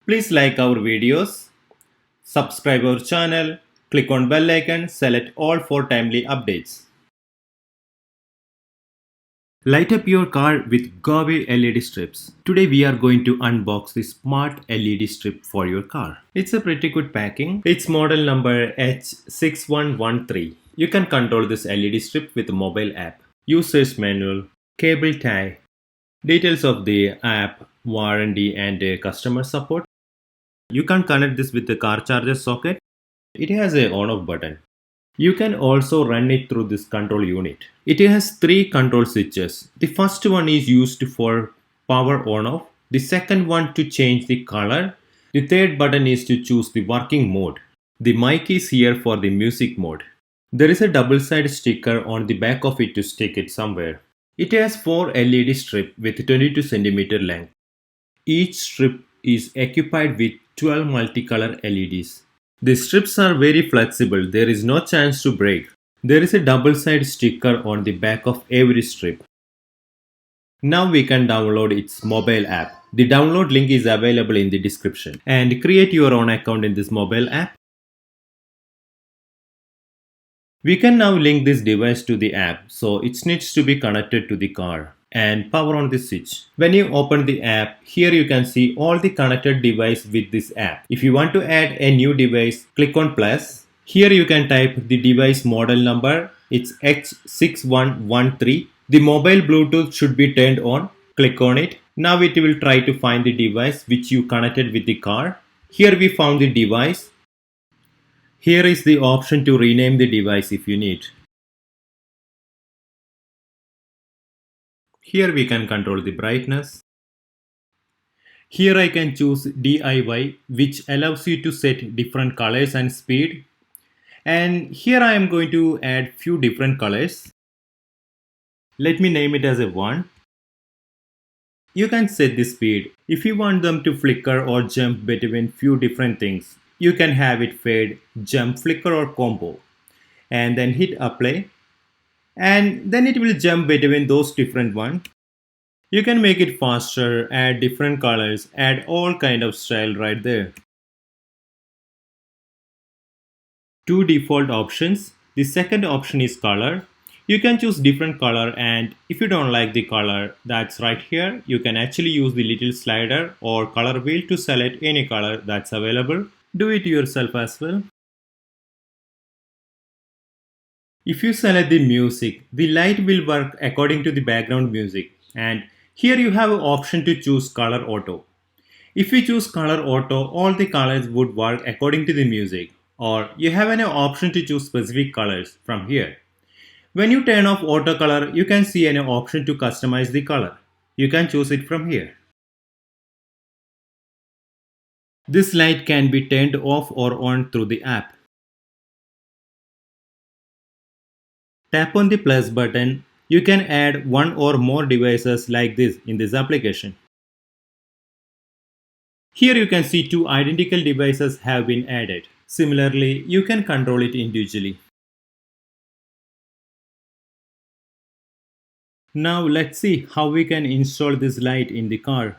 Please like our videos, subscribe our channel, click on bell icon, select all for timely updates. Light up your car with Gavi LED strips. Today we are going to unbox the smart LED strip for your car. It's a pretty good packing. It's model number H6113. You can control this LED strip with a mobile app. User's manual, cable tie, details of the app, warranty and customer support. You can connect this with the car charger socket. It has a on-off button. You can also run it through this control unit. It has three control switches. The first one is used for power on-off. The second one to change the color. The third button is to choose the working mode. The mic is here for the music mode. There is a double-sided sticker on the back of it to stick it somewhere. It has 4 LED strips with 22 cm length. Each strip is equipped with 12 multicolor LEDs. The strips are very flexible, there is no chance to break. There is a double-sided sticker on the back of every strip. Now we can download its mobile app. The download link is available in the description. And create your own account in this mobile app. We can now link this device to the app, so it needs to be connected to the car. And power on the switch. When you open the app, here you can see all the connected devices with this app. If you want to add a new device, click on plus. Here you can type the device model number. It's H6113. The mobile Bluetooth should be turned on. Click on it. Now it will try to find the device which you connected with the car. Here we found the device. Here is the option to rename the device if you need. Here we can control the brightness. Here I can choose DIY, which allows you to set different colors and speed. And here I am going to add few different colors. Let me name it as a 1. You can set the speed. If you want them to flicker or jump between few different things, you can have it fade, jump, flicker or combo. And then hit apply. And then it will jump between those different ones. You can make it faster, add different colors, add all kind of style right there. 2 default options. The second option is color. You can choose different color, and if you don't like the color that's right here, you can actually use the little slider or color wheel to select any color that's available. Do it yourself as well. If you select the music, the light will work according to the background music, and here you have an option to choose color auto. If you choose color auto, all the colors would work according to the music, or you have an option to choose specific colors from here. When you turn off auto color, you can see an option to customize the color. You can choose it from here. This light can be turned off or on through the app. Tap on the plus button. You can add one or more devices like this in this application. Here you can see 2 identical devices have been added. Similarly, you can control it individually. Now let's see how we can install this light in the car.